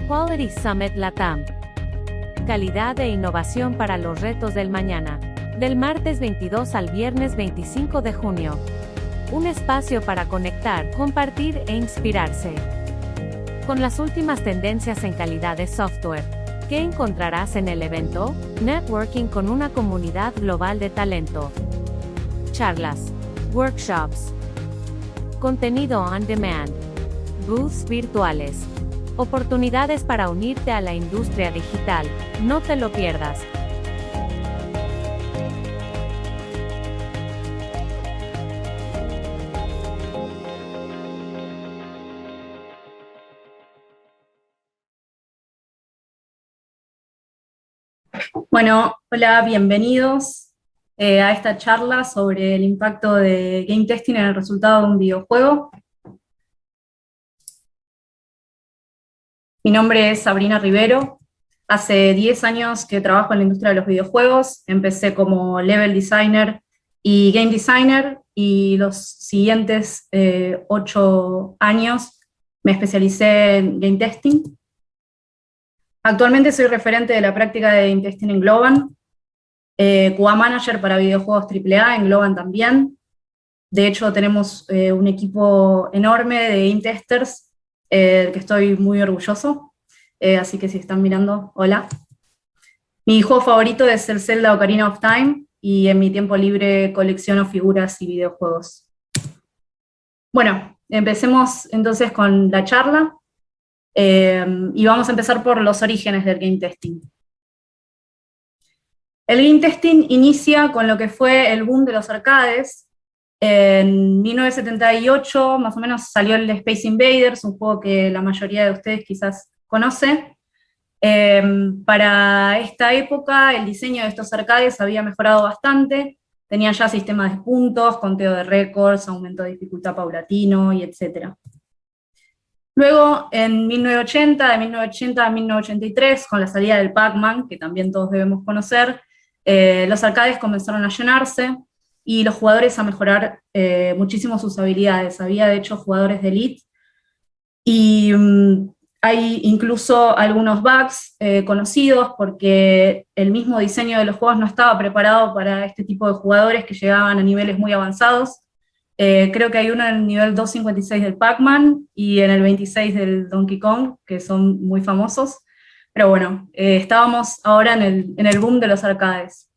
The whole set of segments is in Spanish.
Quality Summit LATAM. Calidad e innovación para los retos del mañana. Del martes 22 al viernes 25 de junio. Un espacio para conectar, compartir e inspirarse. Con las últimas tendencias en calidad de software. ¿Qué encontrarás en el evento? Networking con una comunidad global de talento. Charlas. Workshops. Contenido on demand. Booths virtuales. Oportunidades para unirte a la industria digital. No te lo pierdas. Bueno, hola, bienvenidos a esta charla sobre el impacto de game testing en el resultado de un videojuego. Mi nombre es Sabrina Rivero. Hace 10 años que trabajo en la industria de los videojuegos. Empecé como level designer y game designer, y los siguientes 8 años me especialicé en game testing. Actualmente soy referente de la práctica de game testing en Globant, QA Manager para videojuegos AAA en Globant también. De hecho, tenemos un equipo enorme de game testers, del que estoy muy orgulloso. Así que si están mirando, hola. Mi juego favorito es el Zelda Ocarina of Time, y en mi tiempo libre colecciono figuras y videojuegos. Bueno, empecemos entonces con la charla. Y vamos a empezar por los orígenes del game testing. El game testing inicia con lo que fue el boom de los arcades. En 1978 más o menos salió el Space Invaders, un juego que la mayoría de ustedes quizás conoce. Para esta época el diseño de estos arcades había mejorado bastante, tenían ya sistemas de puntos, conteo de récords, aumento de dificultad paulatino y etcétera. Luego, en 1980, de 1980 a 1983, con la salida del Pac-Man, que también todos debemos conocer, los arcades comenzaron a llenarse y los jugadores a mejorar muchísimo sus habilidades. Había, de hecho, jugadores de elite, y hay incluso algunos bugs conocidos porque el mismo diseño de los juegos no estaba preparado para este tipo de jugadores que llegaban a niveles muy avanzados. Creo que hay uno en el nivel 256 del Pac-Man y en el 26 del Donkey Kong, que son muy famosos. Pero bueno, estábamos ahora en el boom de los arcades.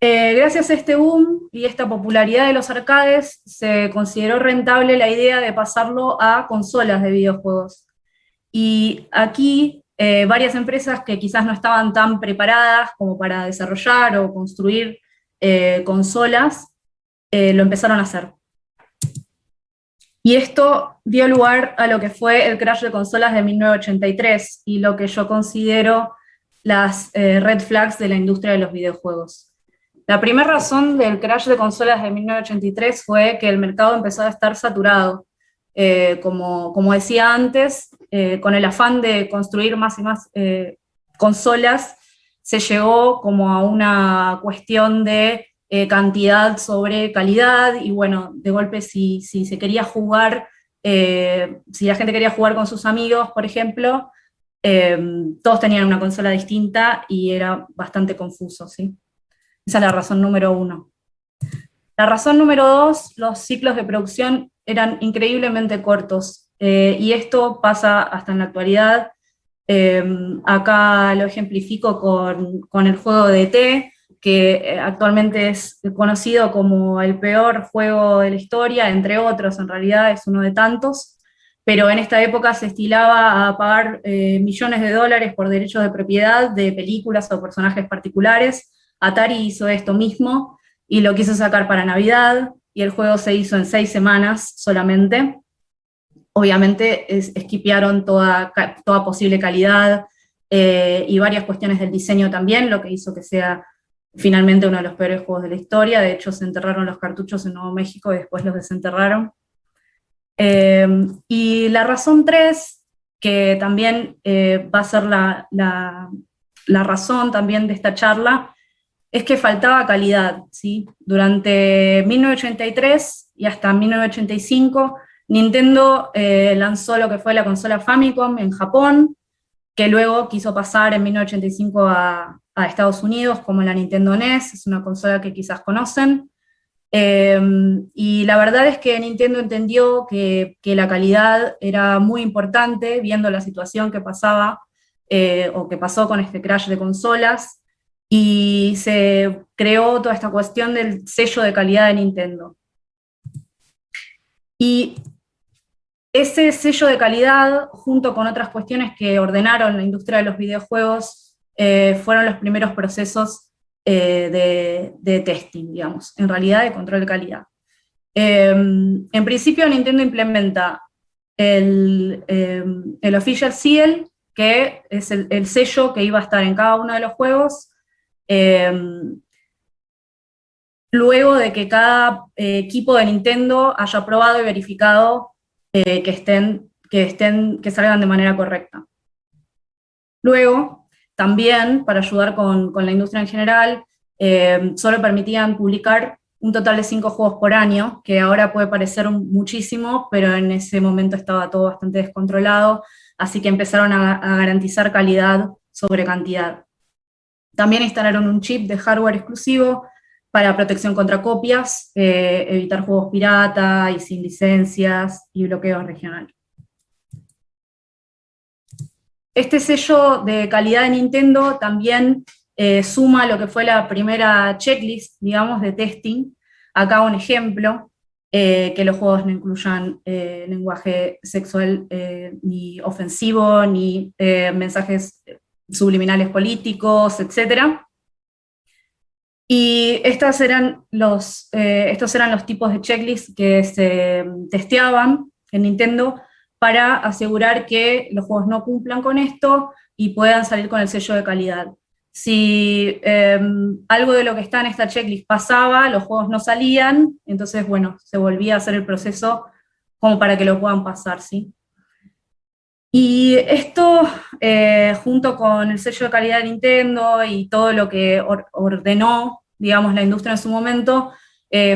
Gracias a este boom y esta popularidad de los arcades, se consideró rentable la idea de pasarlo a consolas de videojuegos. Y aquí varias empresas que quizás no estaban tan preparadas como para desarrollar o construir consolas, lo empezaron a hacer. Y esto dio lugar a lo que fue el crash de consolas de 1983 y lo que yo considero las red flags de la industria de los videojuegos. La primera razón del crash de consolas de 1983 fue que el mercado empezó a estar saturado. Como decía antes, con el afán de construir más y más consolas, se llegó como a una cuestión de cantidad sobre calidad, y bueno, de golpe si se quería jugar, si la gente quería jugar con sus amigos, por ejemplo, todos tenían una consola distinta y era bastante confuso, ¿sí? Esa es la razón número 1. La razón número 2, los ciclos de producción eran increíblemente cortos, y esto pasa hasta en la actualidad. Acá lo ejemplifico con el juego de ET, que actualmente es conocido como el peor juego de la historia, entre otros, en realidad es uno de tantos, pero en esta época se estilaba a pagar millones de dólares por derechos de propiedad de películas o personajes particulares. Atari hizo esto mismo y lo quiso sacar para Navidad, y el juego se hizo en 6 semanas solamente. Obviamente esquipearon toda posible calidad y varias cuestiones del diseño también, lo que hizo que sea finalmente uno de los peores juegos de la historia. De hecho, se enterraron los cartuchos en Nuevo México y después los desenterraron. Y la razón 3, que también va a ser la razón también de esta charla, es que faltaba calidad, ¿sí? Durante 1983 y hasta 1985, Nintendo lanzó lo que fue la consola Famicom en Japón, que luego quiso pasar en 1985 a Estados Unidos como la Nintendo NES, es una consola que quizás conocen. Y la verdad es que Nintendo entendió que la calidad era muy importante, viendo la situación que pasaba o que pasó con este crash de consolas, y se creó toda esta cuestión del sello de calidad de Nintendo. Y ese sello de calidad, junto con otras cuestiones que ordenaron la industria de los videojuegos, fueron los primeros procesos de testing, digamos, en realidad de control de calidad. En principio Nintendo implementa el Official Seal, que es el sello que iba a estar en cada uno de los juegos, luego de que cada equipo de Nintendo haya probado y verificado que salgan de manera correcta. Luego, también, para ayudar con la industria en general, solo permitían publicar un total de 5 juegos por año, que ahora puede parecer muchísimo, pero en ese momento estaba todo bastante descontrolado, así que empezaron a garantizar calidad sobre cantidad. También instalaron un chip de hardware exclusivo para protección contra copias, evitar juegos pirata y sin licencias y bloqueo regional. Este sello de calidad de Nintendo también suma lo que fue la primera checklist, digamos, de testing. Acá un ejemplo, que los juegos no incluyan lenguaje sexual ni ofensivo, ni mensajes subliminales políticos, etc. Y estos eran los tipos de checklists que se testeaban en Nintendo para asegurar que los juegos no cumplan con esto y puedan salir con el sello de calidad. Si algo de lo que está en esta checklist pasaba, los juegos no salían, entonces, bueno, se volvía a hacer el proceso como para que lo puedan pasar, ¿sí? Y esto, junto con el sello de calidad de Nintendo y todo lo que ordenó, digamos, la industria en su momento,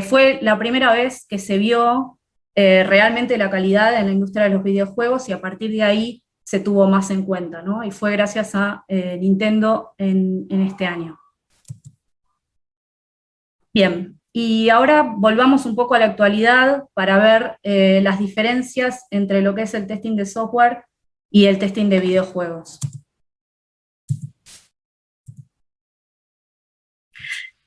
fue la primera vez que se vio realmente la calidad en la industria de los videojuegos, y a partir de ahí se tuvo más en cuenta, ¿no? Y fue gracias a Nintendo en este año. Bien, y ahora volvamos un poco a la actualidad para ver las diferencias entre lo que es el testing de software y el testing de videojuegos.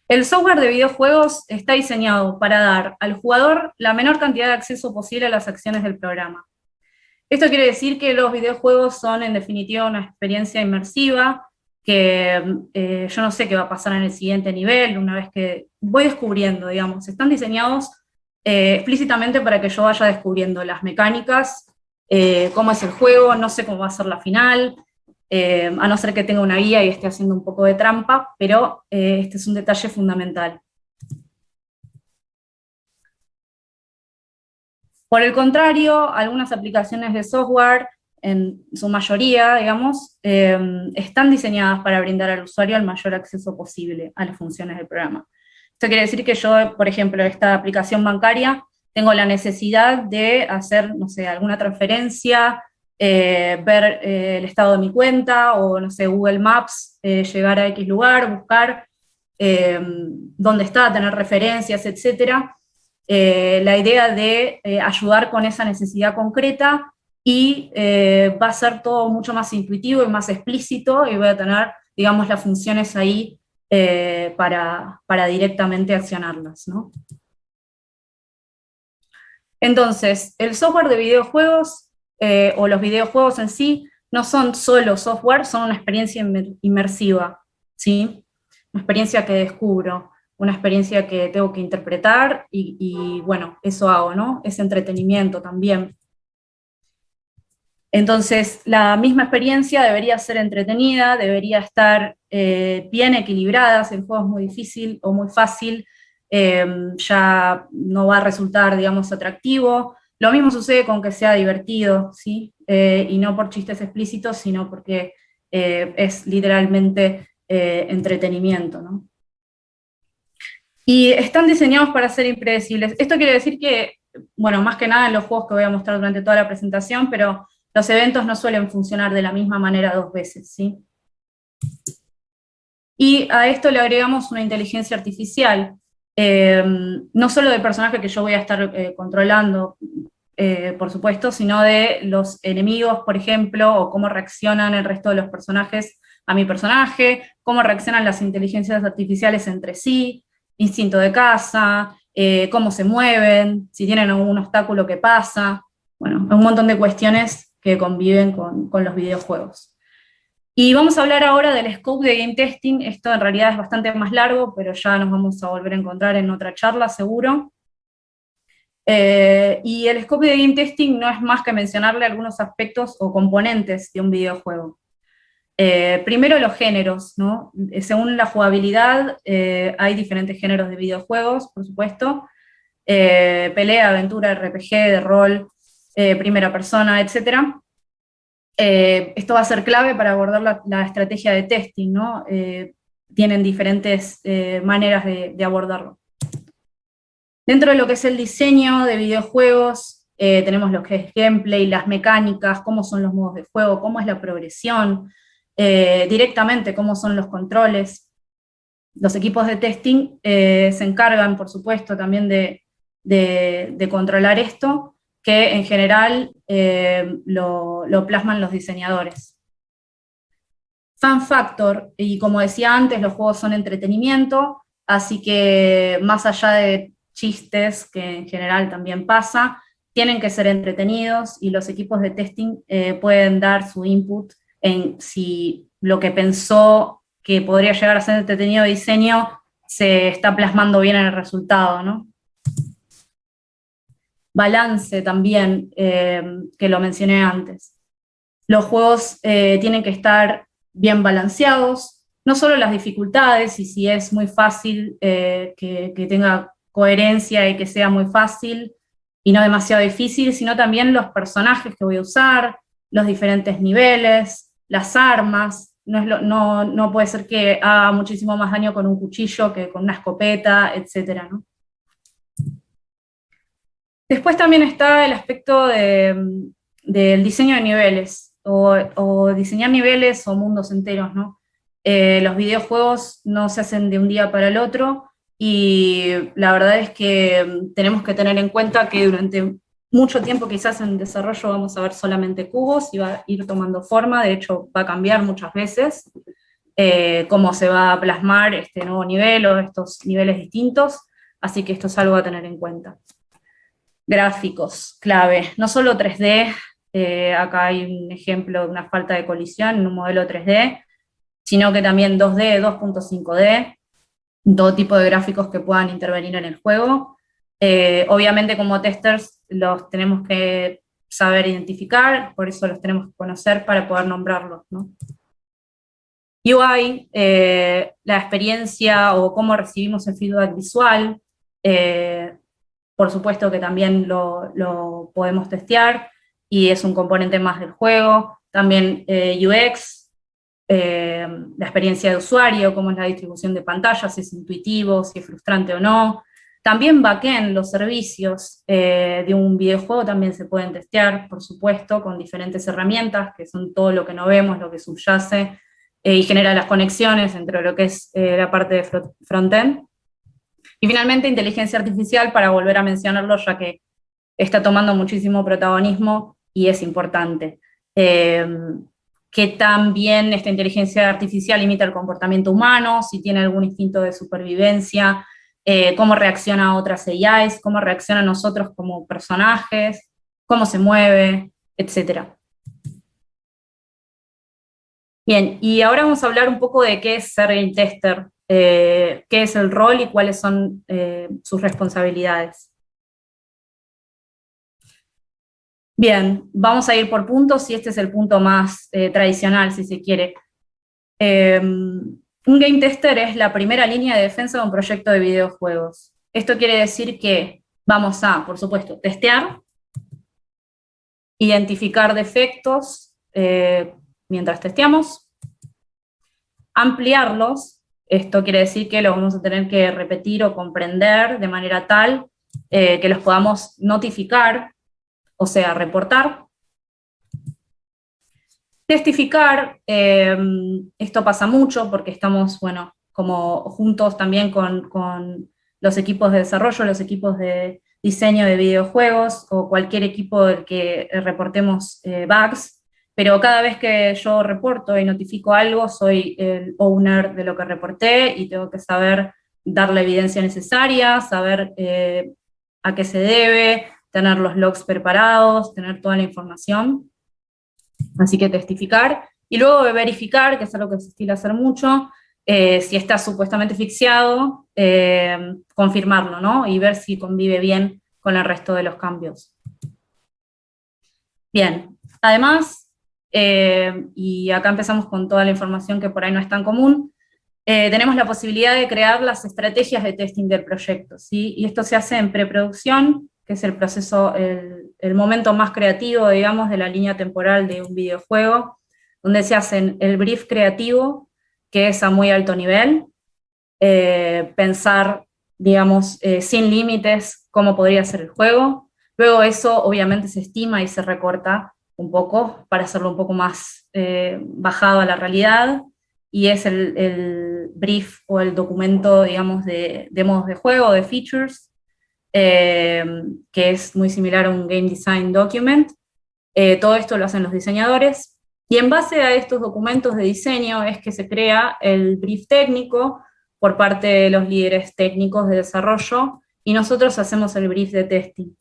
El software de videojuegos está diseñado para dar al jugador la menor cantidad de acceso posible a las acciones del programa. Esto quiere decir que los videojuegos son, en definitiva, una experiencia inmersiva, que yo no sé qué va a pasar en el siguiente nivel, una vez que voy descubriendo, digamos. Están diseñados explícitamente para que yo vaya descubriendo las mecánicas, cómo es el juego, no sé cómo va a ser la final, a no ser que tenga una guía y esté haciendo un poco de trampa, pero este es un detalle fundamental. Por el contrario, algunas aplicaciones de software, en su mayoría, digamos, están diseñadas para brindar al usuario el mayor acceso posible a las funciones del programa. Esto quiere decir que yo, por ejemplo, esta aplicación bancaria, tengo la necesidad de hacer, no sé, alguna transferencia, ver el estado de mi cuenta, o no sé, Google Maps, llegar a X lugar, buscar dónde está, tener referencias, etcétera. La idea de ayudar con esa necesidad concreta, y va a ser todo mucho más intuitivo y más explícito, y voy a tener, digamos, las funciones ahí para directamente accionarlas, ¿no? Entonces, el software de videojuegos, o los videojuegos en sí, no son solo software, son una experiencia inmersiva, ¿sí? Una experiencia que descubro, una experiencia que tengo que interpretar, y bueno, eso hago, ¿no? Es entretenimiento también. Entonces, la misma experiencia debería ser entretenida, debería estar bien equilibrada. Si el juego es muy difícil o muy fácil, ya no va a resultar, digamos, atractivo. Lo mismo sucede con que sea divertido, ¿sí? Y no por chistes explícitos, sino porque es literalmente entretenimiento, ¿no? Y están diseñados para ser impredecibles. Esto quiere decir que bueno, más que nada en los juegos que voy a mostrar durante toda la presentación, pero los eventos no suelen funcionar de la misma manera dos veces, ¿sí? Y a esto le agregamos una inteligencia artificial, no solo del personaje que yo voy a estar controlando, por supuesto, sino de los enemigos, por ejemplo, o cómo reaccionan el resto de los personajes a mi personaje, cómo reaccionan las inteligencias artificiales entre sí, instinto de caza, cómo se mueven, si tienen algún obstáculo que pasa, bueno, un montón de cuestiones que conviven con los videojuegos. Y vamos a hablar ahora del scope de game testing. Esto en realidad es bastante más largo, pero ya nos vamos a volver a encontrar en otra charla, seguro. Y el scope de game testing no es más que mencionarle algunos aspectos o componentes de un videojuego. Primero los géneros, ¿no? Según la jugabilidad, hay diferentes géneros de videojuegos, por supuesto. Pelea, aventura, RPG, de rol, primera persona, etc. Esto va a ser clave para abordar la estrategia de testing, ¿no? Tienen diferentes maneras de abordarlo. Dentro de lo que es el diseño de videojuegos, tenemos lo que es gameplay, las mecánicas, cómo son los modos de juego, cómo es la progresión, directamente cómo son los controles. Los equipos de testing se encargan, por supuesto, también de controlar esto, que en general lo plasman los diseñadores. Fan factor, y como decía antes, los juegos son entretenimiento, así que más allá de chistes, que en general también pasa, tienen que ser entretenidos y los equipos de testing pueden dar su input en si lo que pensó que podría llegar a ser entretenido de diseño se está plasmando bien en el resultado, ¿no? Balance también, que lo mencioné antes. Los juegos tienen que estar bien balanceados, no solo las dificultades y si es muy fácil que tenga coherencia y que sea muy fácil y no demasiado difícil, sino también los personajes que voy a usar, los diferentes niveles, las armas. No puede ser que haga muchísimo más daño con un cuchillo que con una escopeta, etcétera, ¿no? Después también está el aspecto del diseño de niveles, o diseñar niveles o mundos enteros, ¿no? Los videojuegos no se hacen de un día para el otro, y la verdad es que tenemos que tener en cuenta que durante mucho tiempo quizás en desarrollo vamos a ver solamente cubos y va a ir tomando forma, de hecho va a cambiar muchas veces cómo se va a plasmar este nuevo nivel o estos niveles distintos, así que esto es algo a tener en cuenta. Gráficos, clave, no solo 3D, acá hay un ejemplo de una falta de colisión en un modelo 3D, sino que también 2D, 2.5D, todo tipo de gráficos que puedan intervenir en el juego. Obviamente como testers los tenemos que saber identificar, por eso los tenemos que conocer para poder nombrarlos, ¿no? UI, la experiencia o cómo recibimos el feedback visual, por supuesto que también lo podemos testear y es un componente más del juego. También UX, la experiencia de usuario, cómo es la distribución de pantallas, si es intuitivo, si es frustrante o no. También backend, los servicios de un videojuego también se pueden testear, por supuesto, con diferentes herramientas, que son todo lo que no vemos, lo que subyace, y genera las conexiones entre lo que es la parte de frontend. Y finalmente, inteligencia artificial, para volver a mencionarlo, ya que está tomando muchísimo protagonismo y es importante. Que también esta inteligencia artificial imita el comportamiento humano, si tiene algún instinto de supervivencia, cómo reacciona a otras AIs, cómo reacciona a nosotros como personajes, cómo se mueve, etc. Bien, y ahora vamos a hablar un poco de qué es ser game tester, qué es el rol y cuáles son sus responsabilidades. Bien, vamos a ir por puntos y este es el punto más tradicional, si se quiere. Un game tester es la primera línea de defensa de un proyecto de videojuegos. Esto quiere decir que vamos a, por supuesto, testear, identificar defectos mientras testeamos, ampliarlos. Esto quiere decir que lo vamos a tener que repetir o comprender de manera tal que los podamos notificar, o sea, reportar. Testificar, esto pasa mucho porque estamos, bueno, como juntos también con los equipos de desarrollo, los equipos de diseño de videojuegos o cualquier equipo del que reportemos bugs, pero cada vez que yo reporto y notifico algo, soy el owner de lo que reporté y tengo que saber dar la evidencia necesaria, saber a qué se debe, tener los logs preparados, tener toda la información. Así que testificar. Y luego verificar, que es algo que se estila hacer mucho, si está supuestamente asfixiado, confirmarlo, ¿no? Y ver si convive bien con el resto de los cambios. Bien, además, y acá empezamos con toda la información que por ahí no es tan común, tenemos la posibilidad de crear las estrategias de testing del proyecto, ¿sí? Y esto se hace en preproducción, que es el proceso, el momento más creativo, digamos, de la línea temporal de un videojuego, donde se hacen el brief creativo, que es a muy alto nivel, pensar, digamos, sin límites cómo podría ser el juego. Luego eso obviamente se estima y se recorta un poco para hacerlo un poco más bajado a la realidad, y es el brief o el documento, digamos, de modos de juego, de features, que es muy similar a un Game Design Document. Todo esto lo hacen los diseñadores, y en base a estos documentos de diseño es que se crea el brief técnico por parte de los líderes técnicos de desarrollo, y nosotros hacemos el brief de testing,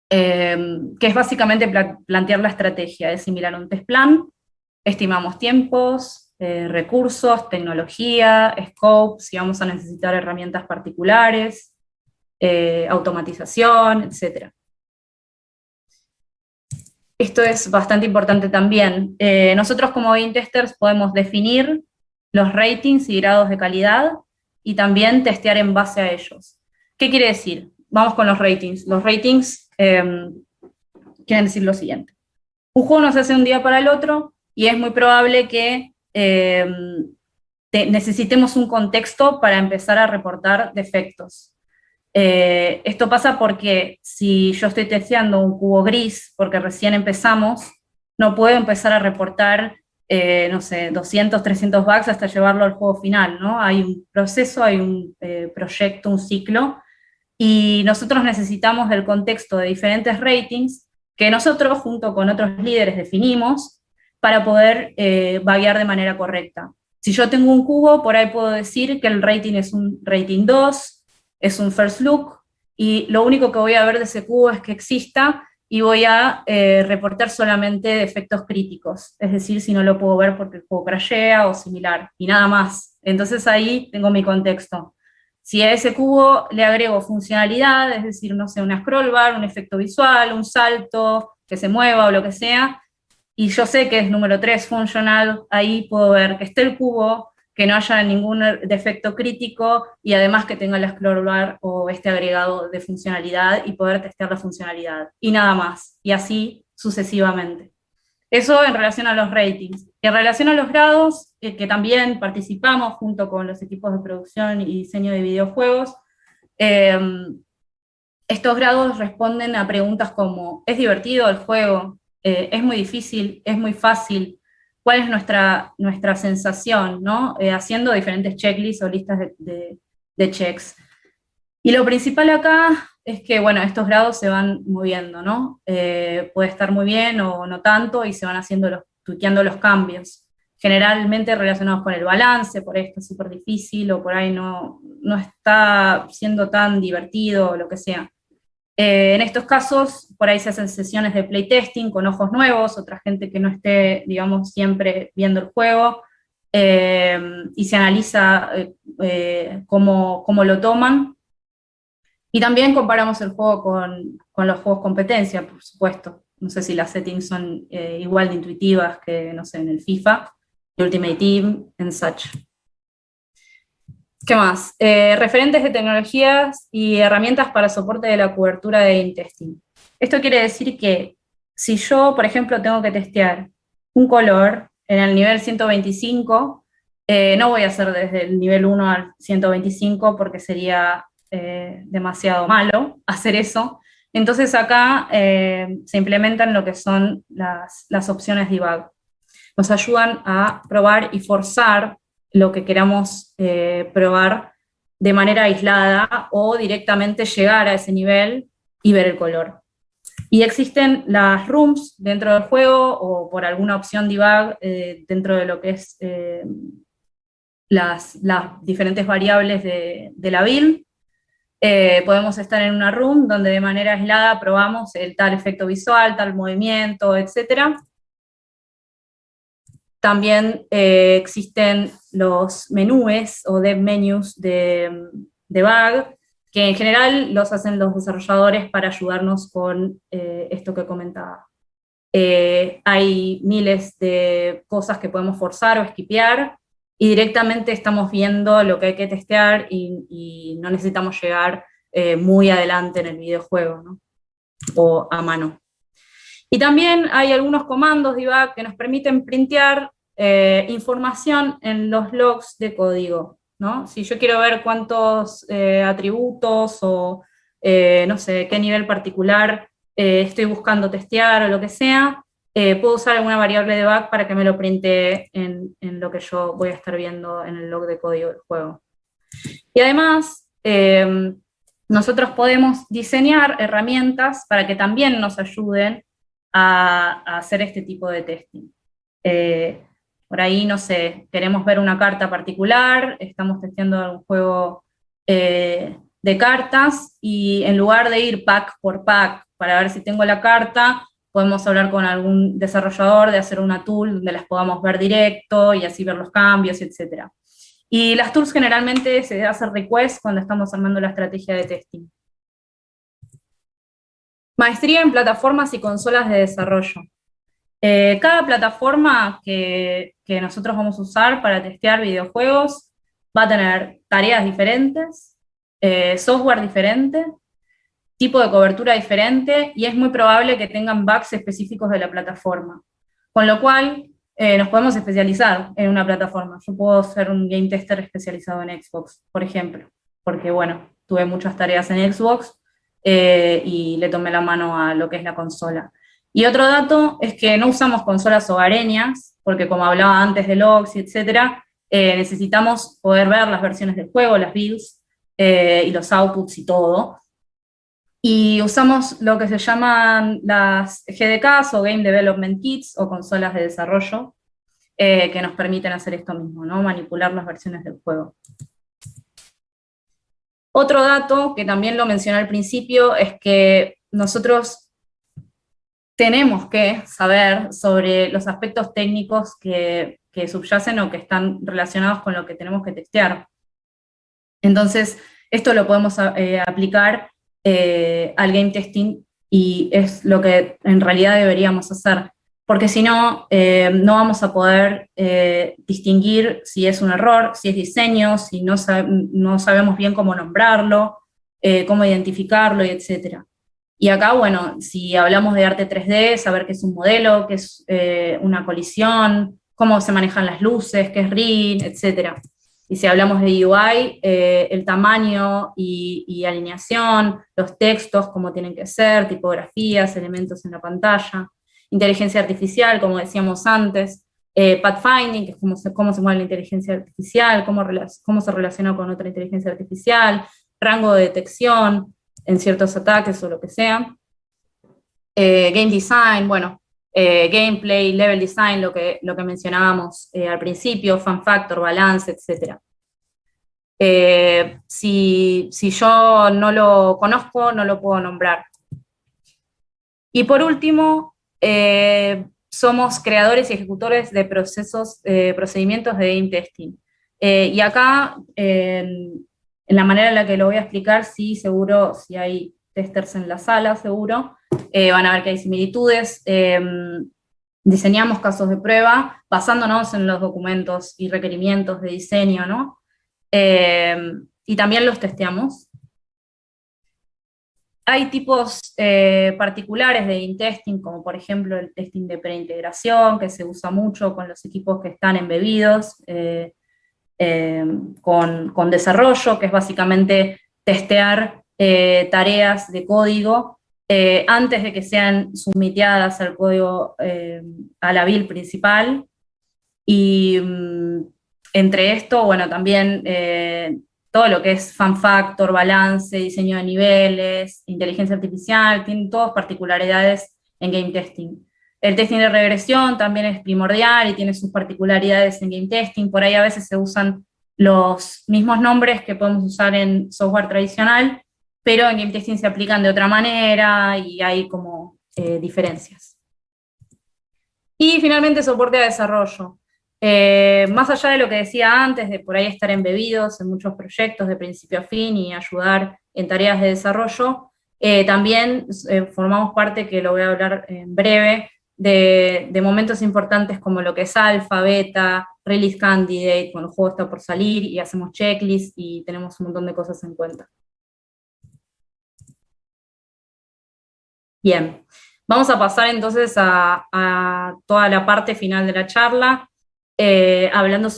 que es básicamente plantear la estrategia, es similar a un test plan, estimamos tiempos, recursos, tecnología, scope, si vamos a necesitar herramientas particulares, automatización, etc. Esto es bastante importante también. Nosotros como Game Testers podemos definir los ratings y grados de calidad y también testear en base a ellos. ¿Qué quiere decir? Vamos con los ratings. Los ratings quieren decir lo siguiente. Un juego no se hace de un día para el otro y es muy probable que necesitemos un contexto para empezar a reportar defectos. Esto pasa porque si yo estoy testeando un cubo gris porque recién empezamos, no puedo empezar a reportar, no sé, 200, 300 bugs hasta llevarlo al juego final, ¿no? Hay un proceso, hay un proyecto, un ciclo, y nosotros necesitamos del contexto de diferentes ratings que nosotros junto con otros líderes definimos para poder vaguear de manera correcta. Si yo tengo un cubo, por ahí puedo decir que el rating es un rating 2, es un first look, y lo único que voy a ver de ese cubo es que exista, y voy a reportar solamente defectos críticos, es decir, si no lo puedo ver porque el juego crashea o similar, y nada más. Entonces ahí tengo mi contexto. Si a ese cubo le agrego funcionalidad, es decir, no sé, una scroll bar, un efecto visual, un salto, que se mueva o lo que sea, y yo sé que es número 3 funcional, ahí puedo ver que esté el cubo, que no haya ningún defecto crítico, y además que tenga la scroll bar o este agregado de funcionalidad, y poder testear la funcionalidad, y nada más, y así sucesivamente. Eso en relación a los ratings. En relación a los grados, que también participamos junto con los equipos de producción y diseño de videojuegos, estos grados responden a preguntas como: ¿es divertido el juego? ¿Es muy difícil? ¿Es muy fácil? ¿Cuál es nuestra sensación, ¿no? Haciendo diferentes checklists o listas de checks. Y lo principal acá es que, bueno, estos grados se van moviendo, ¿no? Puede estar muy bien o no tanto, y se van tuiteando los cambios, generalmente relacionados con el balance, por ahí está súper difícil, o por ahí no está siendo tan divertido, o lo que sea. En estos casos, por ahí se hacen sesiones de playtesting con ojos nuevos, otra gente que no esté, digamos, siempre viendo el juego, y se analiza cómo lo toman. Y también comparamos el juego con los juegos competencia, por supuesto. No sé si las settings son igual de intuitivas que, no sé, en el FIFA, Ultimate Team, en Such. ¿Qué más? Referentes de tecnologías y herramientas para soporte de la cobertura de game testing. Esto quiere decir que si yo, por ejemplo, tengo que testear un color en el nivel 125, no voy a hacer desde el nivel 1 al 125 porque sería demasiado malo hacer eso. Entonces acá se implementan lo que son las opciones debug. Nos ayudan a probar y forzar lo que queramos probar de manera aislada o directamente llegar a ese nivel y ver el color. Y existen las rooms dentro del juego o por alguna opción debug dentro de lo que es las diferentes variables de la build. Podemos estar en una room donde de manera aislada probamos el tal efecto visual, tal movimiento, etc. También existen los menús o dev menus de debug, que en general los hacen los desarrolladores para ayudarnos con esto que comentaba. Hay miles de cosas que podemos forzar o esquipear, y directamente estamos viendo lo que hay que testear y no necesitamos llegar muy adelante en el videojuego, ¿no? O a mano. Y también hay algunos comandos debug que nos permiten printear información en los logs de código, ¿no? Si yo quiero ver cuántos atributos o no sé, qué nivel particular estoy buscando testear o lo que sea, puedo usar alguna variable debug para que me lo printe en lo que yo voy a estar viendo en el log de código del juego. Y además, nosotros podemos diseñar herramientas para que también nos ayuden a hacer este tipo de testing. Por ahí, no sé, queremos ver una carta particular, estamos testeando algún juego de cartas, y en lugar de ir pack por pack para ver si tengo la carta, podemos hablar con algún desarrollador de hacer una tool donde las podamos ver directo y así ver los cambios, etc. Y las tools generalmente se hacen request cuando estamos armando la estrategia de testing. Maestría en plataformas y consolas de desarrollo. Cada plataforma que nosotros vamos a usar para testear videojuegos va a tener tareas diferentes, software diferente, tipo de cobertura diferente, y es muy probable que tengan bugs específicos de la plataforma. Con lo cual, nos podemos especializar en una plataforma. Yo puedo ser un game tester especializado en Xbox, por ejemplo, porque bueno, tuve muchas tareas en Xbox y le tomé la mano a lo que es la consola. Y otro dato es que no usamos consolas hogareñas, porque como hablaba antes de logs y etcétera, necesitamos poder ver las versiones del juego, las builds y los outputs y todo. Y usamos lo que se llaman las GDKs o Game Development Kits o consolas de desarrollo que nos permiten hacer esto mismo, ¿no? Manipular las versiones del juego. Otro dato que también lo mencioné al principio es que nosotros tenemos que saber sobre los aspectos técnicos que subyacen o que están relacionados con lo que tenemos que testear. Entonces, esto lo podemos aplicar al game testing, y es lo que en realidad deberíamos hacer, porque si no, no vamos a poder distinguir si es un error, si es diseño, si no sabemos bien cómo nombrarlo, cómo identificarlo, y etcétera. Y acá, bueno, si hablamos de arte 3D, saber qué es un modelo, qué es una colisión, cómo se manejan las luces, qué es rigging, etcétera. Y si hablamos de UI, el tamaño y alineación, los textos, cómo tienen que ser, tipografías, elementos en la pantalla, inteligencia artificial, como decíamos antes, pathfinding, que es cómo se mueve la inteligencia artificial, cómo se relaciona con otra inteligencia artificial, rango de detección en ciertos ataques o lo que sea. Game design, bueno, gameplay, level design, lo que mencionábamos al principio, fan factor, balance, etc. Si yo no lo conozco, no lo puedo nombrar. Y por último, somos creadores y ejecutores de procedimientos de game testing. Y acá, en la manera en la que lo voy a explicar, sí, seguro, si hay testers en la sala, seguro, van a ver que hay similitudes. Diseñamos casos de prueba basándonos en los documentos y requerimientos de diseño, ¿no? Y también los testeamos. Hay tipos particulares de game testing, como por ejemplo el testing de preintegración, que se usa mucho con los equipos que están embebidos, con desarrollo, que es básicamente testear tareas de código antes de que sean submitidas al código, a la build principal. Y entre esto, bueno, también todo lo que es fan factor, balance, diseño de niveles, inteligencia artificial, tienen todas particularidades en game testing. El testing de regresión también es primordial y tiene sus particularidades en game testing. Por ahí a veces se usan los mismos nombres que podemos usar en software tradicional, pero en game testing se aplican de otra manera y hay como diferencias. Y finalmente soporte a desarrollo. Más allá de lo que decía antes, de por ahí estar embebidos en muchos proyectos de principio a fin y ayudar en tareas de desarrollo, también formamos parte, que lo voy a hablar en breve, de momentos importantes como lo que es alfa, beta, release candidate, cuando el juego está por salir y hacemos checklist y tenemos un montón de cosas en cuenta. Bien, vamos a pasar entonces a toda la parte final de la charla, hablando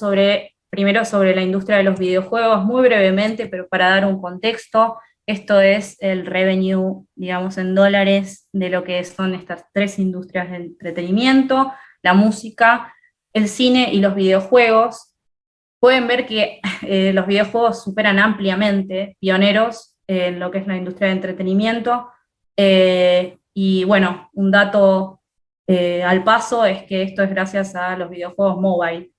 primero sobre la industria de los videojuegos, muy brevemente, pero para dar un contexto. Esto es el revenue, digamos, en dólares de lo que son estas tres industrias del entretenimiento: la música, el cine y los videojuegos. Pueden ver que los videojuegos superan ampliamente, pioneros en lo que es la industria de entretenimiento. Y bueno, un dato al paso es que esto es gracias a los videojuegos mobile,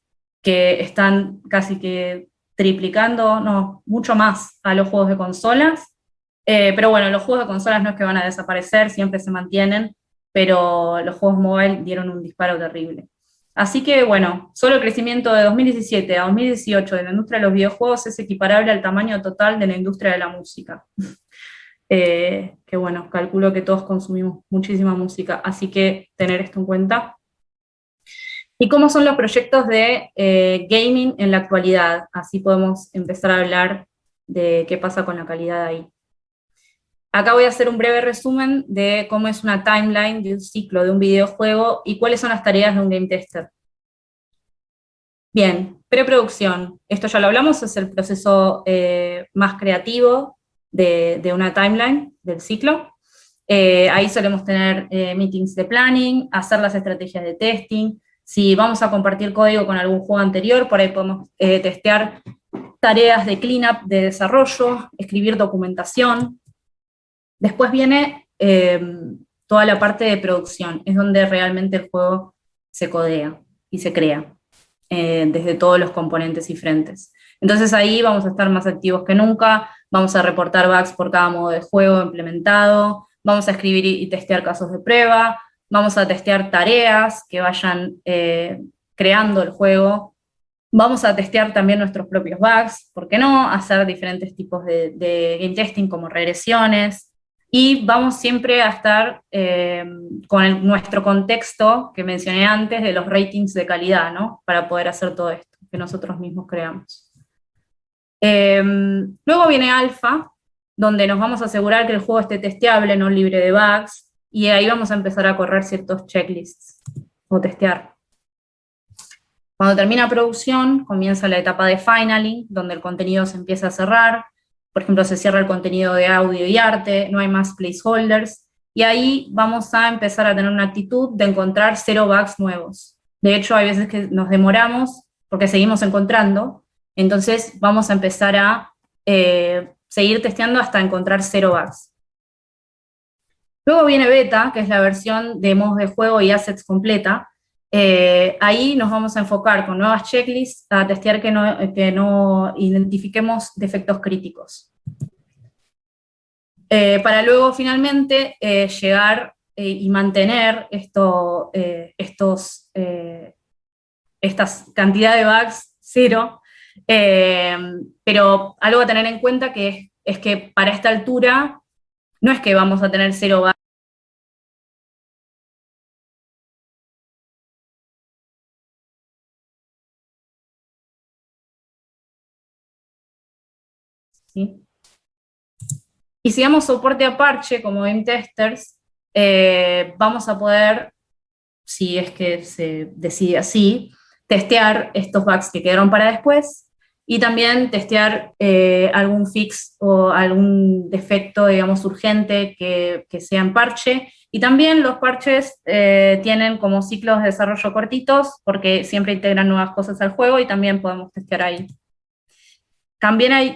que están casi que triplicando, no, mucho más a los juegos de consolas. Pero bueno, los juegos de consolas no es que van a desaparecer, siempre se mantienen, pero los juegos mobile dieron un disparo terrible. Así que bueno, solo el crecimiento de 2017 a 2018 de la industria de los videojuegos es equiparable al tamaño total de la industria de la música. Que bueno, calculo que todos consumimos muchísima música, así que tener esto en cuenta. ¿Y cómo son los proyectos de gaming en la actualidad? Así podemos empezar a hablar de qué pasa con la calidad ahí. Acá voy a hacer un breve resumen de cómo es una timeline de un ciclo de un videojuego y cuáles son las tareas de un game tester. Bien, preproducción. Esto ya lo hablamos, es el proceso más creativo de una timeline del ciclo. Ahí solemos tener meetings de planning, hacer las estrategias de testing. Si vamos a compartir código con algún juego anterior, por ahí podemos testear tareas de cleanup de desarrollo, escribir documentación. Después viene toda la parte de producción, es donde realmente el juego se codea y se crea, desde todos los componentes y frentes. Entonces ahí vamos a estar más activos que nunca, vamos a reportar bugs por cada modo de juego implementado, vamos a escribir y testear casos de prueba, vamos a testear tareas que vayan creando el juego, vamos a testear también nuestros propios bugs, ¿por qué no? Hacer diferentes tipos de game testing como regresiones, y vamos siempre a estar con nuestro contexto que mencioné antes de los ratings de calidad, ¿no? Para poder hacer todo esto que nosotros mismos creamos. Luego viene alfa, donde nos vamos a asegurar que el juego esté testeable, no libre de bugs, y ahí vamos a empezar a correr ciertos checklists o testear. Cuando termina producción, comienza la etapa de finaling, donde el contenido se empieza a cerrar. Por ejemplo, se cierra el contenido de audio y arte, no hay más placeholders, y ahí vamos a empezar a tener una actitud de encontrar 0 bugs nuevos. De hecho, hay veces que nos demoramos porque seguimos encontrando, entonces vamos a empezar a seguir testeando hasta encontrar 0 bugs. Luego viene beta, que es la versión de modos de juego y assets completa. Ahí nos vamos a enfocar con nuevas checklists a testear que no identifiquemos defectos críticos. Para luego finalmente llegar y mantener esta cantidad de bugs 0, pero algo a tener en cuenta es que para esta altura no es que vamos a tener 0 bugs. ¿Sí? Y si damos soporte a parche como game testers, vamos a poder, si es que se decide así, testear estos bugs que quedaron para después, y también testear algún fix o algún defecto, digamos, urgente que sea en parche. Y también los parches tienen como ciclos de desarrollo cortitos, porque siempre integran nuevas cosas al juego y también podemos testear ahí. También hay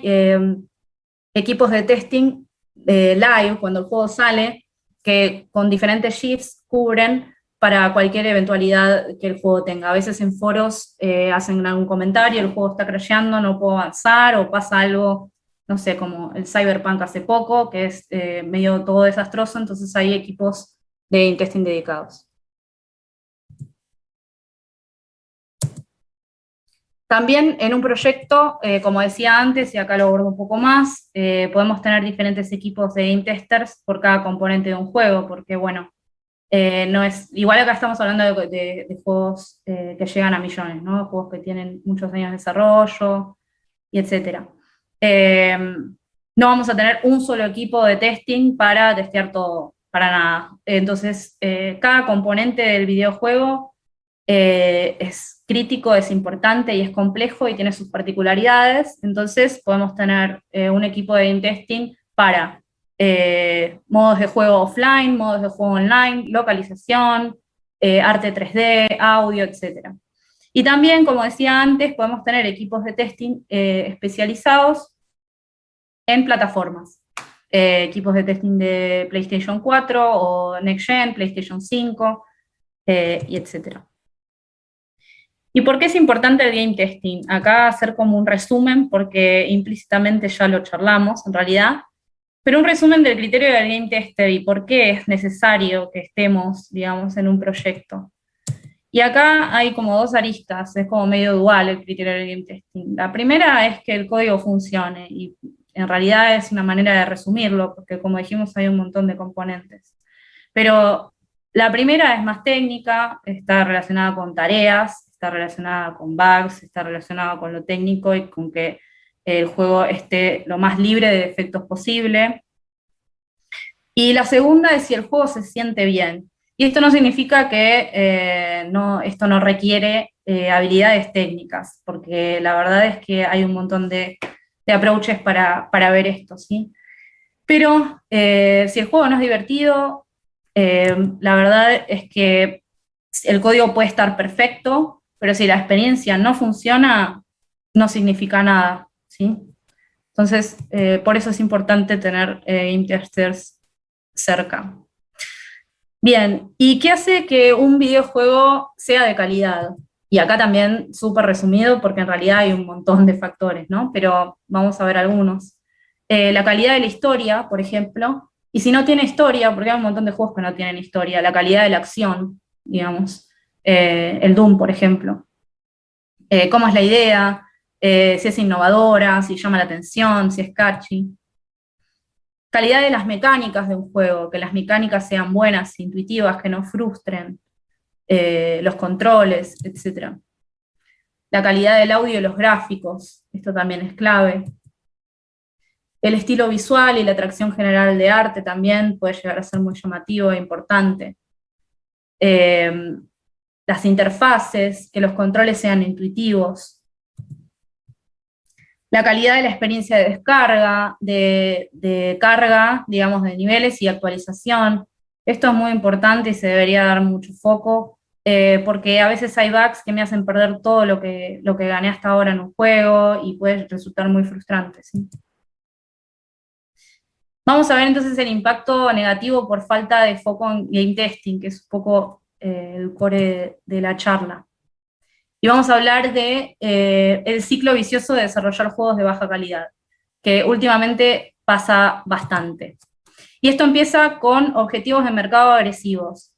equipos de testing live, cuando el juego sale, que con diferentes shifts cubren para cualquier eventualidad que el juego tenga. A veces en foros hacen algún comentario, el juego está crasheando, no puedo avanzar, o pasa algo, no sé, como el Cyberpunk hace poco, que es medio todo desastroso, entonces hay equipos de testing dedicados. También en un proyecto, como decía antes, y acá lo abordo un poco más, podemos tener diferentes equipos de game testers por cada componente de un juego, porque bueno, no es, igual acá estamos hablando de juegos que llegan a millones, ¿no? Juegos que tienen muchos años de desarrollo, y etcétera. No vamos a tener un solo equipo de testing para testear todo, para nada. Entonces, cada componente del videojuego es crítico, es importante y es complejo y tiene sus particularidades. Entonces, podemos tener un equipo de game testing para modos de juego offline, modos de juego online, localización, arte 3D, audio, etc. Y también, como decía antes, podemos tener equipos de testing especializados en plataformas. Equipos de testing de PlayStation 4 o Next Gen, PlayStation 5, y etc. ¿Y por qué es importante el game testing? Acá hacer como un resumen, porque implícitamente ya lo charlamos en realidad, pero un resumen del criterio del game tester y por qué es necesario que estemos, digamos, en un proyecto. Y acá hay como dos aristas, es como medio dual el criterio del game testing. La primera es que el código funcione, y en realidad es una manera de resumirlo, porque como dijimos hay un montón de componentes. Pero la primera es más técnica, está relacionada con tareas, está relacionada con bugs, está relacionada con lo técnico y con que el juego esté lo más libre de defectos posible. Y la segunda es si el juego se siente bien. Y esto no significa que esto no requiere habilidades técnicas, porque la verdad es que hay un montón de approaches para ver esto, ¿sí? Pero si el juego no es divertido, la verdad es que el código puede estar perfecto, pero si la experiencia no funciona, no significa nada, ¿sí? Entonces, por eso es importante tener game testers cerca. Bien, ¿y qué hace que un videojuego sea de calidad? Y acá también súper resumido, porque en realidad hay un montón de factores, ¿no? Pero vamos a ver algunos. La calidad de la historia, por ejemplo, y si no tiene historia, porque hay un montón de juegos que no tienen historia, la calidad de la acción, digamos, el Doom, por ejemplo. Cómo es la idea, si es innovadora, si llama la atención, si es catchy. Calidad de las mecánicas de un juego, que las mecánicas sean buenas, intuitivas, que no frustren, los controles, etc. La calidad del audio y los gráficos, esto también es clave. El estilo visual y la atracción general de arte también puede llegar a ser muy llamativo e importante. Las interfaces, que los controles sean intuitivos. La calidad de la experiencia de descarga, de carga, digamos, de niveles y actualización. Esto es muy importante y se debería dar mucho foco, porque a veces hay bugs que me hacen perder todo lo que gané hasta ahora en un juego y puede resultar muy frustrante, ¿sí? Vamos a ver entonces el impacto negativo por falta de foco en game testing, que es un poco el core de la charla. Y vamos a hablar de el ciclo vicioso de desarrollar juegos de baja calidad, que últimamente pasa bastante. Y esto empieza con objetivos de mercado agresivos.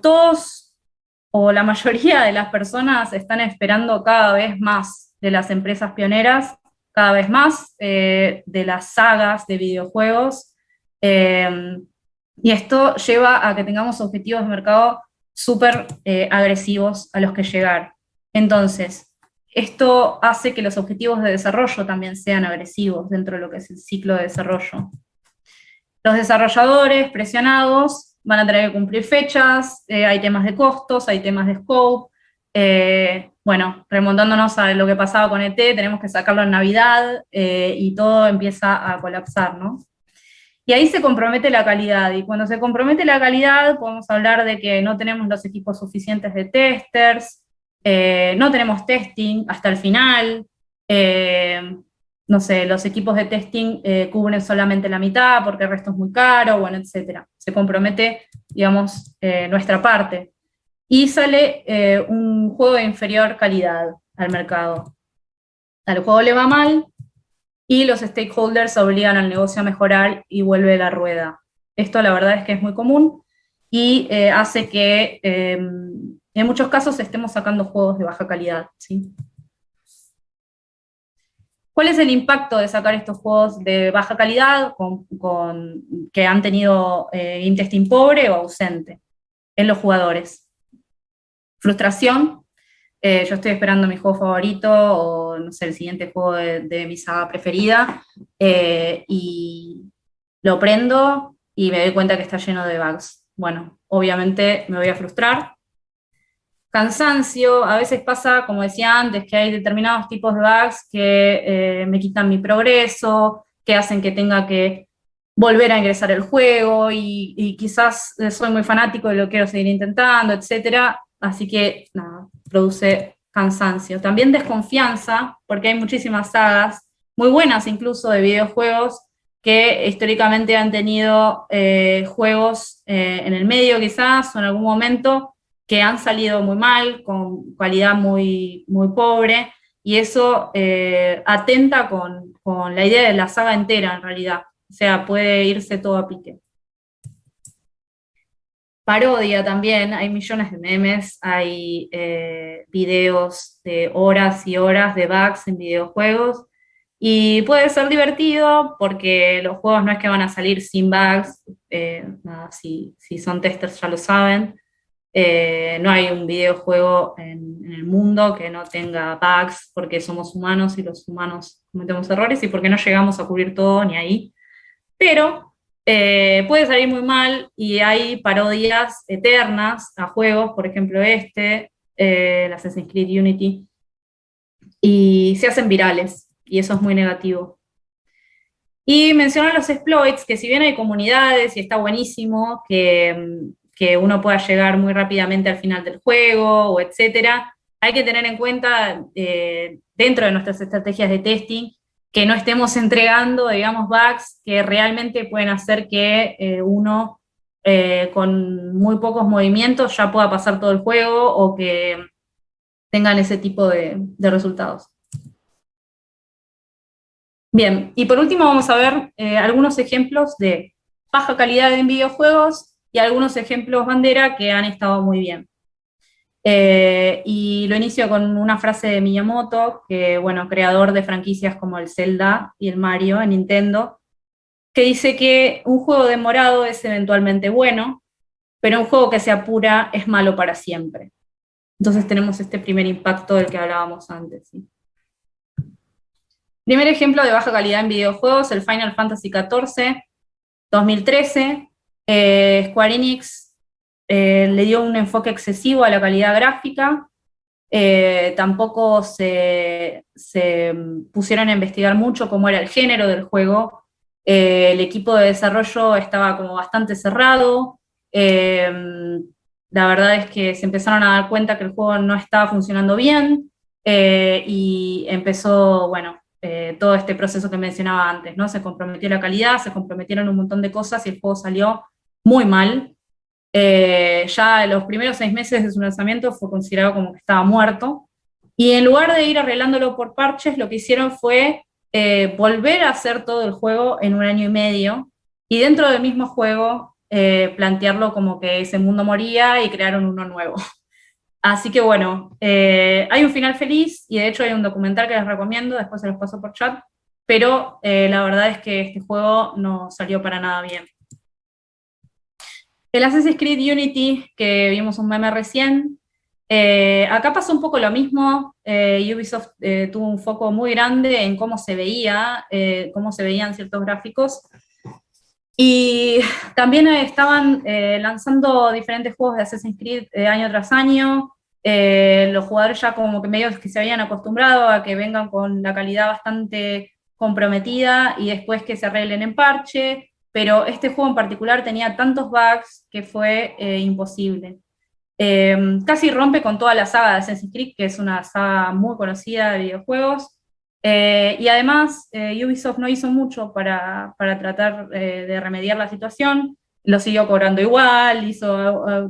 Todos o la mayoría de las personas están esperando cada vez más de las empresas pioneras, cada vez más de las sagas de videojuegos, y esto lleva a que tengamos objetivos de mercado súper agresivos a los que llegar. Entonces, esto hace que los objetivos de desarrollo también sean agresivos dentro de lo que es el ciclo de desarrollo. Los desarrolladores presionados van a tener que cumplir fechas, hay temas de costos, hay temas de scope, bueno, remontándonos a lo que pasaba con ET, tenemos que sacarlo en Navidad y todo empieza a colapsar, ¿no? Y ahí se compromete la calidad, y cuando se compromete la calidad podemos hablar de que no tenemos los equipos suficientes de testers, no tenemos testing hasta el final, no sé, los equipos de testing cubren solamente la mitad porque el resto es muy caro, bueno, etcétera. Se compromete, digamos, nuestra parte. Y sale un juego de inferior calidad al mercado. Al juego le va mal, y los stakeholders obligan al negocio a mejorar y vuelve la rueda. Esto la verdad es que es muy común y hace que en muchos casos estemos sacando juegos de baja calidad, ¿sí? ¿Cuál es el impacto de sacar estos juegos de baja calidad que han tenido in-testing pobre o ausente en los jugadores? Frustración. Yo estoy esperando mi juego favorito o, no sé, el siguiente juego de mi saga preferida y lo prendo y me doy cuenta que está lleno de bugs. Bueno, obviamente me voy a frustrar. Cansancio, a veces pasa, como decía antes, que hay determinados tipos de bugs que me quitan mi progreso, que hacen que tenga que volver a ingresar el juego y quizás soy muy fanático y lo quiero seguir intentando, etcétera. Así que, nada, produce cansancio. También desconfianza, porque hay muchísimas sagas, muy buenas incluso de videojuegos, que históricamente han tenido juegos en el medio quizás o en algún momento que han salido muy mal, con calidad muy, muy pobre, y eso atenta con la idea de la saga entera en realidad. O sea, puede irse todo a pique. Parodia también, hay millones de memes, hay videos de horas y horas de bugs en videojuegos, y puede ser divertido porque los juegos no es que van a salir sin bugs, nada, si son testers ya lo saben. No hay un videojuego en el mundo que no tenga bugs porque somos humanos y los humanos cometemos errores y porque no llegamos a cubrir todo ni ahí. Pero puede salir muy mal y hay parodias eternas a juegos, por ejemplo el Assassin's Creed Unity, y se hacen virales, y eso es muy negativo. Y mencionar los exploits, que si bien hay comunidades y está buenísimo que uno pueda llegar muy rápidamente al final del juego o etcétera, hay que tener en cuenta dentro de nuestras estrategias de testing que no estemos entregando, digamos, bugs que realmente pueden hacer que uno con muy pocos movimientos ya pueda pasar todo el juego o que tengan ese tipo de resultados. Bien, y por último vamos a ver algunos ejemplos de baja calidad en videojuegos y algunos ejemplos bandera que han estado muy bien. Y lo inicio con una frase de Miyamoto, que, bueno, creador de franquicias como el Zelda y el Mario en Nintendo, que dice que un juego demorado es eventualmente bueno, pero un juego que se apura es malo para siempre. Entonces tenemos este primer impacto del que hablábamos antes, ¿sí? Primer ejemplo de baja calidad en videojuegos, el Final Fantasy XIV, 2013. Square Enix le dio un enfoque excesivo a la calidad gráfica, tampoco se pusieron a investigar mucho cómo era el género del juego, el equipo de desarrollo estaba como bastante cerrado, la verdad es que se empezaron a dar cuenta que el juego no estaba funcionando bien, y empezó, bueno, todo este proceso que mencionaba antes, ¿no? Se comprometió la calidad, se comprometieron un montón de cosas y el juego salió muy mal. Ya en los primeros 6 meses de su lanzamiento fue considerado como que estaba muerto, y en lugar de ir arreglándolo por parches, lo que hicieron fue volver a hacer todo el juego en 1 año y medio, y dentro del mismo juego plantearlo como que ese mundo moría y crearon uno nuevo. Así que bueno, hay un final feliz, y de hecho hay un documental que les recomiendo, después se los paso por chat, pero la verdad es que este juego no salió para nada bien. El Assassin's Creed Unity, que vimos un meme recién, acá pasó un poco lo mismo. Ubisoft tuvo un foco muy grande en cómo se veía, cómo se veían ciertos gráficos, y también estaban lanzando diferentes juegos de Assassin's Creed año tras año, Los jugadores ya como que medio que se habían acostumbrado a que vengan con la calidad bastante comprometida y después que se arreglen en parche, pero este juego en particular tenía tantos bugs que fue imposible. Casi rompe con toda la saga de Assassin's Creed, que es una saga muy conocida de videojuegos. Y además, Ubisoft no hizo mucho para tratar de remediar la situación. Lo siguió cobrando igual,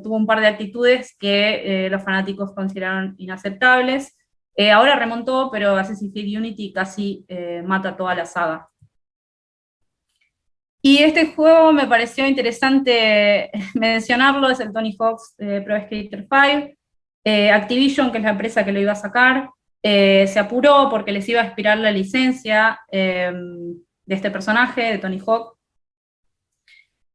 tuvo un par de actitudes que los fanáticos consideraron inaceptables. Ahora remontó, pero Assassin's Creed Unity casi mata toda la saga. Y este juego me pareció interesante mencionarlo, es el Tony Hawk's Pro Skater 5. Activision, que es la empresa que lo iba a sacar, se apuró porque les iba a expirar la licencia de este personaje, de Tony Hawk.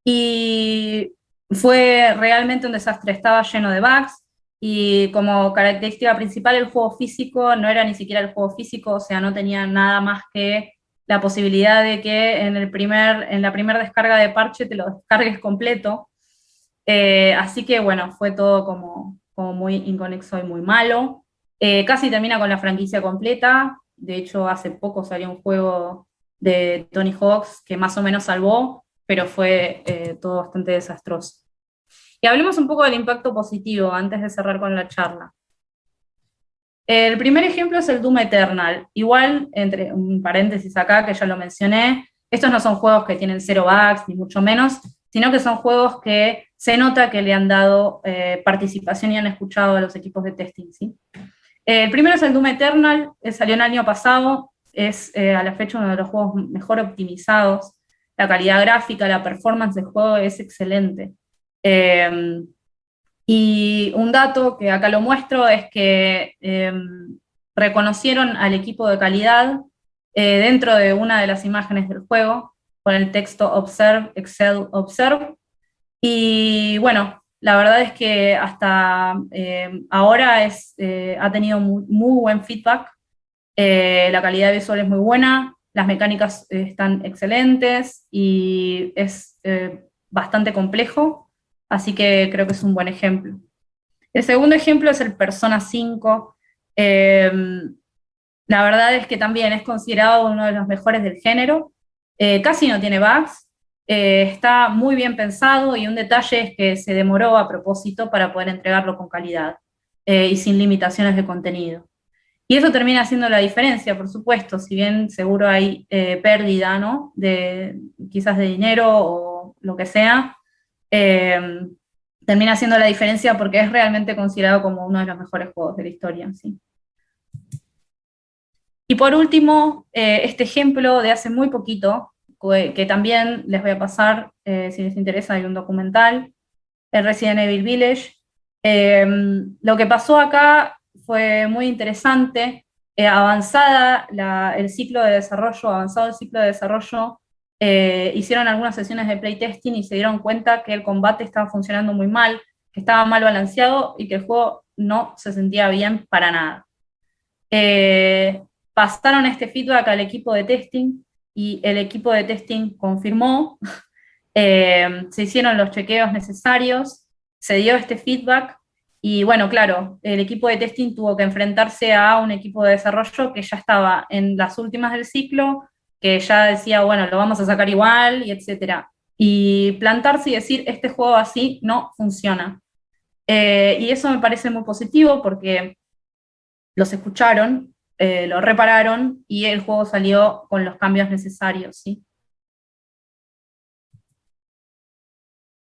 Y fue realmente un desastre, estaba lleno de bugs. Y como característica principal, el juego físico no era ni siquiera el juego físico, o sea, no tenía nada más que la posibilidad de que en la primera descarga de parche te lo descargues completo. Así que bueno, fue todo como muy inconexo y muy malo. Casi termina con la franquicia completa. De hecho, hace poco salió un juego de Tony Hawk's que más o menos salvó, pero fue todo bastante desastroso. Y hablemos un poco del impacto positivo antes de cerrar con la charla. El primer ejemplo es el Doom Eternal. Igual, entre un paréntesis acá, que ya lo mencioné, estos no son juegos que tienen 0 bugs, ni mucho menos, sino que son juegos que se nota que le han dado participación y han escuchado a los equipos de testing, ¿sí? El primero es el Doom Eternal, salió el año pasado, es a la fecha uno de los juegos mejor optimizados, la calidad gráfica, la performance del juego es excelente. Y un dato que acá lo muestro es que reconocieron al equipo de calidad dentro de una de las imágenes del juego, con el texto Observe, Excel, Observe. Y bueno, la verdad es que hasta ahora ha tenido muy buen feedback. La calidad visual es muy buena, las mecánicas están excelentes y es bastante complejo, así que creo que es un buen ejemplo. El segundo ejemplo es el Persona 5. La verdad es que también es considerado uno de los mejores del género. Casi no tiene bugs, está muy bien pensado y un detalle es que se demoró a propósito para poder entregarlo con calidad y sin limitaciones de contenido. Y eso termina haciendo la diferencia, por supuesto, si bien seguro hay pérdida, ¿no? Quizás de dinero o lo que sea, termina haciendo la diferencia porque es realmente considerado como uno de los mejores juegos de la historia, ¿sí? Y por último, este ejemplo de hace muy poquito, que también les voy a pasar, si les interesa, hay un documental, el Resident Evil Village. Lo que pasó acá fue muy interesante, avanzado el ciclo de desarrollo, hicieron algunas sesiones de playtesting y se dieron cuenta que el combate estaba funcionando muy mal, que estaba mal balanceado y que el juego no se sentía bien para nada. Pasaron este feedback al equipo de testing y el equipo de testing confirmó, se hicieron los chequeos necesarios, se dio este feedback y bueno, claro, el equipo de testing tuvo que enfrentarse a un equipo de desarrollo que ya estaba en las últimas del ciclo, que ya decía, bueno, lo vamos a sacar igual, y etcétera. Y plantarse y decir, este juego así no funciona. Y eso me parece muy positivo porque los escucharon, lo repararon y el juego salió con los cambios necesarios, ¿sí?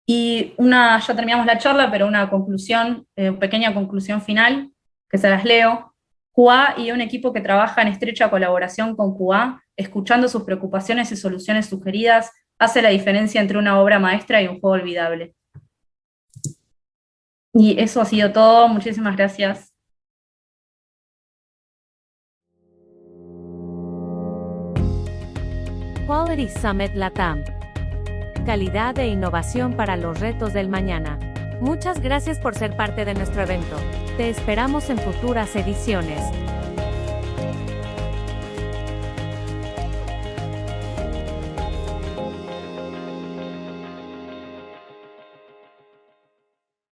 Y ya terminamos la charla, pero una conclusión, pequeña conclusión final, que se las leo. QA y un equipo que trabaja en estrecha colaboración con QA, escuchando sus preocupaciones y soluciones sugeridas, hace la diferencia entre una obra maestra y un juego olvidable. Y eso ha sido todo, muchísimas gracias. Quality Summit Latam. Calidad e innovación para los retos del mañana. Muchas gracias por ser parte de nuestro evento. Te esperamos en futuras ediciones.